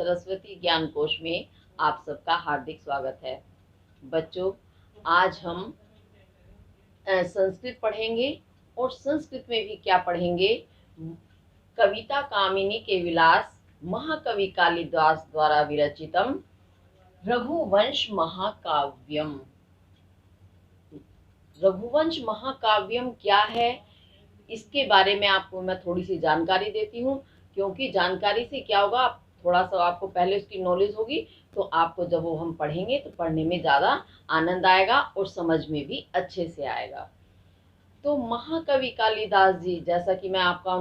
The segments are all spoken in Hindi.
सरस्वती ज्ञान कोश में आप सबका हार्दिक स्वागत है। बच्चों, आज हम संस्कृत पढ़ेंगे और संस्कृत में भी क्या पढ़ेंगे, कविता कामिनी के विलास महाकवि कालिदास द्वारा विरचितम रघुवंश महाकाव्यम। रघुवंश महाकाव्यम क्या है, इसके बारे में आपको मैं थोड़ी सी जानकारी देती हूँ, क्योंकि जानकारी से क्या होगा, थोड़ा सा आपको पहले उसकी नॉलेज होगी तो आपको जब वो हम पढ़ेंगे तो पढ़ने में ज़्यादा आनंद आएगा और समझ में भी अच्छे से आएगा। तो महाकवि कालिदास जी, जैसा कि मैं आपका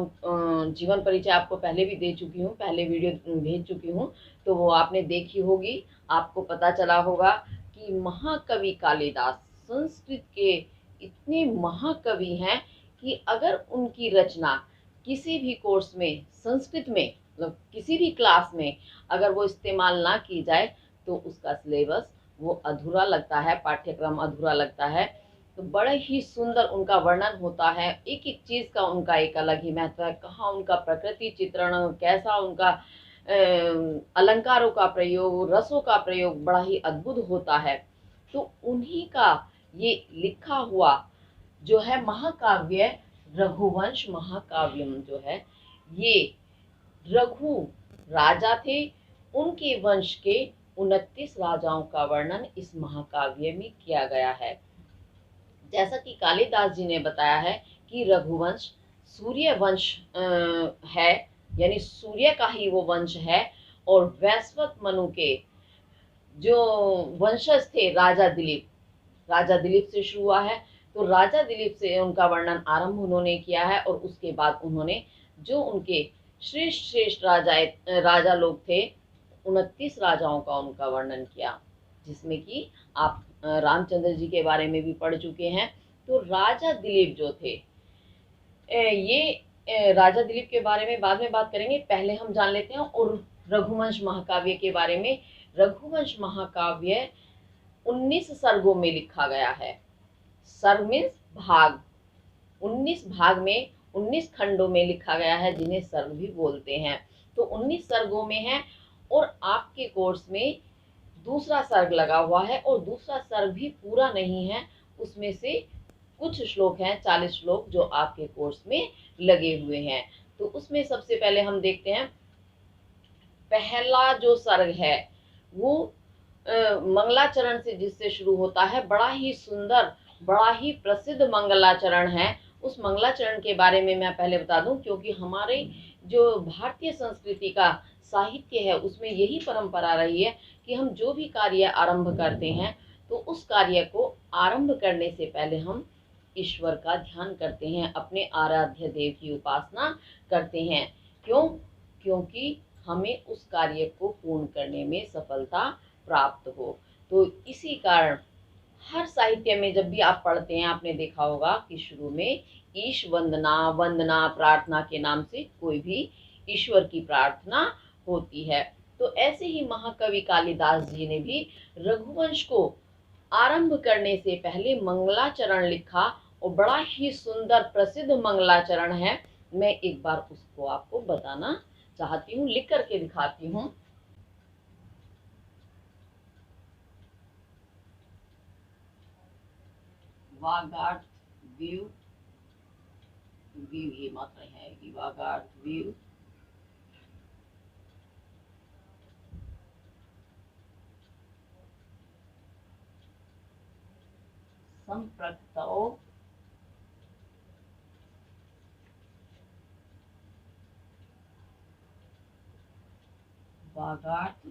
जीवन परिचय आपको पहले भी दे चुकी हूँ, पहले वीडियो भेज चुकी हूँ, तो वो आपने देखी होगी, आपको पता चला होगा कि महाकवि कालिदास संस्कृत के इतने महाकवि हैं कि अगर उनकी रचना किसी भी कोर्स में संस्कृत में, मतलब किसी भी क्लास में अगर वो इस्तेमाल ना की जाए तो उसका सिलेबस वो अधूरा लगता है, पाठ्यक्रम अधूरा लगता है। तो बड़े ही सुंदर उनका वर्णन होता है, एक एक चीज़ का उनका एक अलग ही महत्व है। कहाँ उनका प्रकृति चित्रण, कैसा उनका अलंकारों का प्रयोग, रसों का प्रयोग बड़ा ही अद्भुत होता है। तो उन्हीं का ये लिखा हुआ जो है महाकाव्य रघुवंश महाकाव्यम जो है, ये रघु राजा थे, उनके वंश के 29 राजाओं का वर्णन इस महाकाव्य में किया गया है। जैसा कि कालिदास जी ने बताया है कि रघुवंश सूर्य वंश है, यानी सूर्य का ही वो वंश है, और वैश्वत मनु के जो वंशज थे राजा दिलीप से शुरू हुआ है। तो राजा दिलीप से उनका वर्णन आरंभ उन्होंने किया है, और उसके बाद उन्होंने जो उनके श्रेष्ठ राजा लोग थे, 29 राजाओं का उनका वर्णन किया, जिसमें कि आप रामचंद्र जी के बारे में भी पढ़ चुके हैं। तो राजा दिलीप जो थे, ये राजा दिलीप के बारे में बाद में बात करेंगे, पहले हम जान लेते हैं और रघुवंश महाकाव्य के बारे में। रघुवंश महाकाव्य 19 सर्गों में लिखा गया है। सर्ग मीन्स भाग, 19 भाग में 19 खंडों में लिखा गया है, जिन्हें सर्ग भी बोलते हैं। तो 19 सर्गों में है, और आपके कोर्स में दूसरा सर्ग लगा हुआ है, और दूसरा सर्ग भी पूरा नहीं है, उसमें से कुछ श्लोक हैं, 40 श्लोक जो आपके कोर्स में लगे हुए हैं। तो उसमें सबसे पहले हम देखते हैं, पहला जो सर्ग है वो मंगलाचरण से जिससे शुरू होता है, बड़ा ही सुंदर, बड़ा ही प्रसिद्ध मंगलाचरण है। उस मंगलाचरण के बारे में मैं पहले बता दूं, क्योंकि हमारे जो भारतीय संस्कृति का साहित्य है उसमें यही परंपरा रही है कि हम जो भी कार्य आरंभ करते हैं तो उस कार्य को आरंभ करने से पहले हम ईश्वर का ध्यान करते हैं, अपने आराध्य देव की उपासना करते हैं। क्योंकि हमें उस कार्य को पूर्ण करने में सफलता प्राप्त हो। तो इसी कारण हर साहित्य में जब भी आप पढ़ते हैं, आपने देखा होगा कि शुरू में ईश वंदना प्रार्थना के नाम से कोई भी ईश्वर की प्रार्थना होती है। तो ऐसे ही महाकवि कालिदास जी ने भी रघुवंश को आरंभ करने से पहले मंगलाचरण लिखा, और बड़ा ही सुंदर प्रसिद्ध मंगलाचरण है। मैं एक बार उसको आपको बताना चाहती हूँ, लिख करके दिखाती हूँ। वागार्थ व्यू ये मात्रा है कि वागार्थ व्यू संप्रक्तौ वागार्थ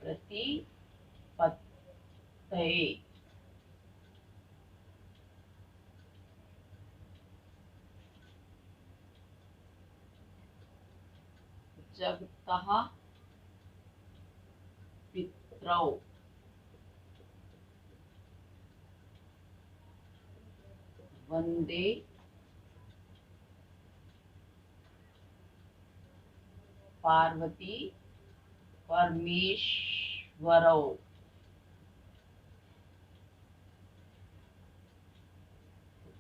प्रतिपत्तये जगतः पितरौ वंदे पार्वती परमेश्वरौ।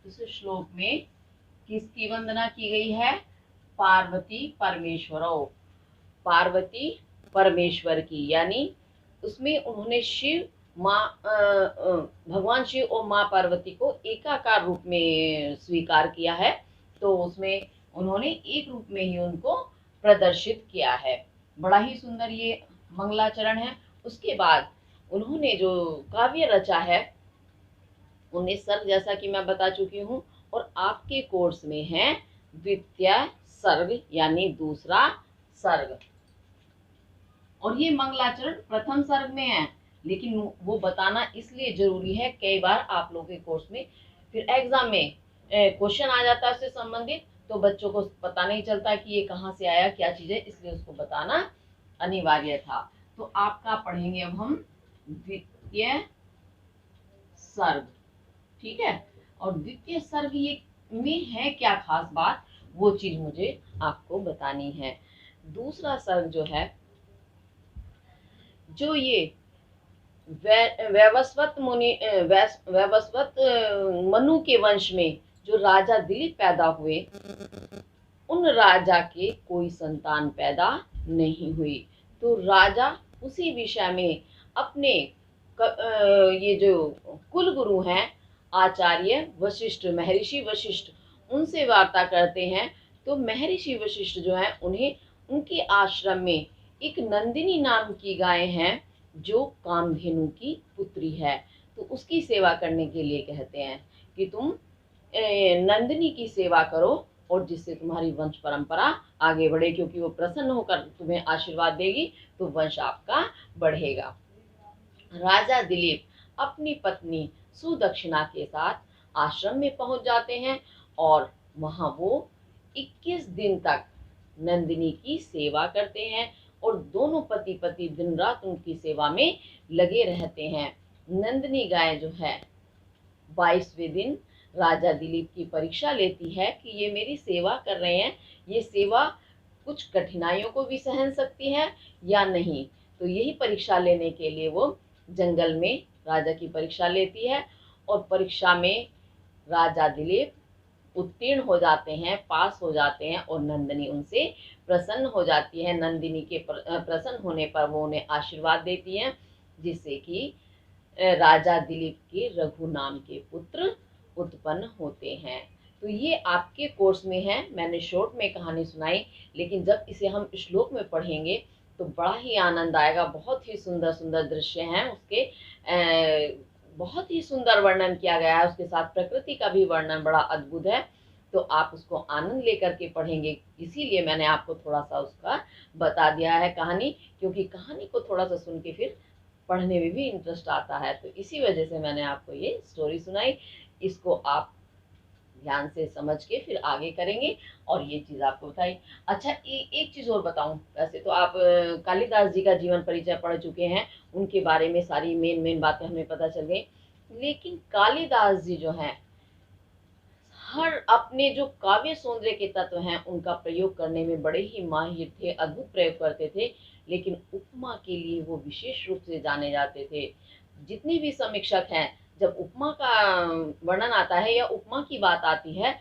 इस श्लोक में किसकी वंदना की गई है? पार्वती परमेश्वरों। पार्वती परमेश्वर की, यानी उसमें उन्होंने शिव भगवान शिव और माँ पार्वती को एकाकार रूप में स्वीकार किया है। तो उसमें उन्होंने एक रूप में ही उनको प्रदर्शित किया है। बड़ा ही सुंदर ये मंगलाचरण है। उसके बाद उन्होंने जो काव्य रचा है 19 सर्ग, जैसा कि मैं बता चुकी हूँ, और आपके कोर्स में है द्वितीय सर्ग यानी दूसरा सर्ग। और ये मंगलाचरण प्रथम सर्ग में है, लेकिन वो बताना इसलिए जरूरी है, कई बार आप लोगों के कोर्स में फिर एग्जाम में क्वेश्चन आ जाता है उससे संबंधित, तो बच्चों को पता नहीं चलता कि ये कहाँ से आया, क्या चीज है, इसलिए उसको बताना अनिवार्य था। तो आपका पढ़ेंगे अब हम द्वितीय सर्ग, ठीक है। और द्वितीय सर्ग ये में है क्या खास बात, वो चीज मुझे आपको बतानी है। दूसरा सर्ग जो है, जो ये वैवस्वत मनु के वंश में जो राजा दिलीप पैदा हुए, उन राजा के कोई संतान पैदा नहीं हुई। तो राजा उसी विषय में अपने ये जो कुल गुरु हैं आचार्य वशिष्ठ, महर्षि वशिष्ठ, उनसे वार्ता करते हैं। तो महर्षि वशिष्ठ जो है उन्हें उनके आश्रम में एक नंदिनी नाम की गाय है जो कामधेनु की पुत्री है, तो उसकी सेवा करने के लिए कहते हैं कि तुम नंदिनी की सेवा करो और जिससे तुम्हारी वंश परंपरा आगे बढ़े, क्योंकि वो प्रसन्न होकर तुम्हें आशीर्वाद देगी तो वंश आपका बढ़ेगा। राजा दिलीप अपनी पत्नी सुदक्षिणा के साथ आश्रम में पहुंच जाते हैं और वहां वो 21 दिन तक नंदिनी की सेवा करते हैं और दोनों पति पत्नी दिन रात उनकी सेवा में लगे रहते हैं। नंदिनी गाय जो है 22वें दिन राजा दिलीप की परीक्षा लेती है कि ये मेरी सेवा कर रहे हैं, ये सेवा कुछ कठिनाइयों को भी सहन सकती है या नहीं। तो यही परीक्षा लेने के लिए वो जंगल में राजा की परीक्षा लेती है और परीक्षा में राजा दिलीप उत्तीर्ण हो जाते हैं, पास हो जाते हैं और नंदिनी उनसे प्रसन्न हो जाती है। नंदिनी के प्रसन्न होने पर वो उन्हें आशीर्वाद देती हैं, जिससे कि राजा दिलीप के रघु नाम के पुत्र उत्पन्न होते हैं। तो ये आपके कोर्स में है, मैंने शॉर्ट में कहानी सुनाई, लेकिन जब इसे हम श्लोक में पढ़ेंगे तो बड़ा ही आनंद आएगा। बहुत ही सुंदर सुंदर दृश्य हैं उसके, बहुत ही सुंदर वर्णन किया गया है, उसके साथ प्रकृति का भी वर्णन बड़ा अद्भुत है। तो आप उसको आनंद लेकर के पढ़ेंगे, इसीलिए मैंने आपको थोड़ा सा उसका बता दिया है कहानी, क्योंकि कहानी को थोड़ा सा सुन के फिर पढ़ने में भी इंटरेस्ट आता है। तो इसी वजह से मैंने आपको ये स्टोरी सुनाई। इसको आप ध्यान से समझ के फिर आगे करेंगे और ये चीज आपको बताई। अच्छा, एक चीज और बताऊं, वैसे तो आप कालिदास जी का जीवन परिचय पढ़ चुके हैं, उनके बारे में सारी मेन बातें हमें पता चल गई, लेकिन कालिदास जी जो हैं हर अपने जो काव्य सौंदर्य के तत्व हैं उनका प्रयोग करने में बड़े ही माहिर थे, अद्भुत प्रयोग करते थे, लेकिन उपमा के लिए वो विशेष रूप से जाने जाते थे। जितने भी समीक्षक हैं, जब उपमा का वर्णन आता है या उपमा की बात आती है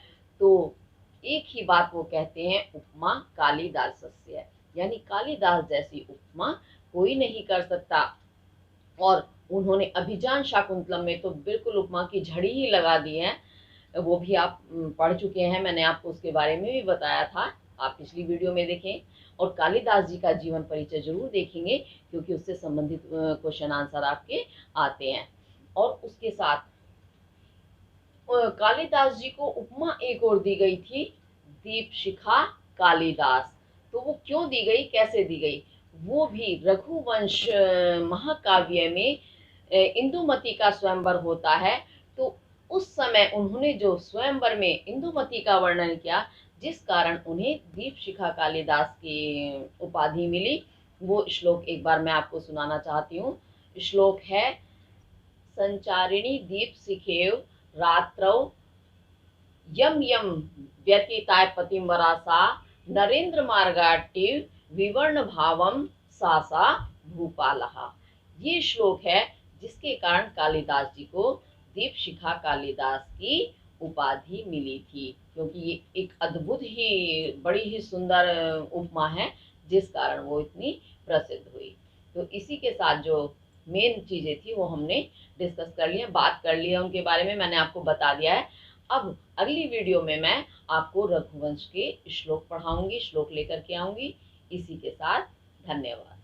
तो एक ही बात वो कहते हैं, उपमा कालिदासस्य है, यानी कालिदास जैसी उपमा कोई नहीं कर सकता। और उन्होंने अभिज्ञान शाकुंतलम में तो बिल्कुल उपमा की झड़ी ही लगा दी है, वो भी आप पढ़ चुके हैं, मैंने आपको उसके बारे में भी बताया था, आप पिछली वीडियो में देखें। और कालिदास जी का जीवन परिचय जरूर देखेंगे, क्योंकि उससे संबंधित क्वेश्चन आंसर आपके आते हैं। और उसके साथ कालिदास जी को उपमा एक और दी गई थी, दीपशिखा कालिदास। तो वो क्यों दी गई, कैसे दी गई, वो भी रघुवंश महाकाव्य में इंदुमती का स्वयंवर होता है। तो उस समय उन्होंने जो स्वयंवर में इंदुमती का वर्णन किया, जिस कारण उन्हें दीपशिखा कालिदास की उपाधि मिली, वो श्लोक एक बार मैं आपको सुनाना चाहती हूँ। श्लोक है, संचारिणी दीप शिखेव रात्रौ यम यम व्यतीताय पतिंवरा सा नरेंद्र मार्गाटिव विवर्ण भावम सासा भूपालहा। ये श्लोक है जिसके कारण कालिदास जी को दीपशिखा कालिदास की उपाधि मिली थी, क्योंकि ये एक अद्भुत ही बड़ी ही सुंदर उपमा है जिस कारण वो इतनी प्रसिद्ध हुई। तो इसी के साथ जो मेन चीज़ें थी वो हमने डिस्कस कर लिया, बात कर लिया उनके बारे में, मैंने आपको बता दिया है। अब अगली वीडियो में मैं आपको रघुवंश के श्लोक पढ़ाऊंगी, श्लोक लेकर के आऊंगी। इसी के साथ धन्यवाद।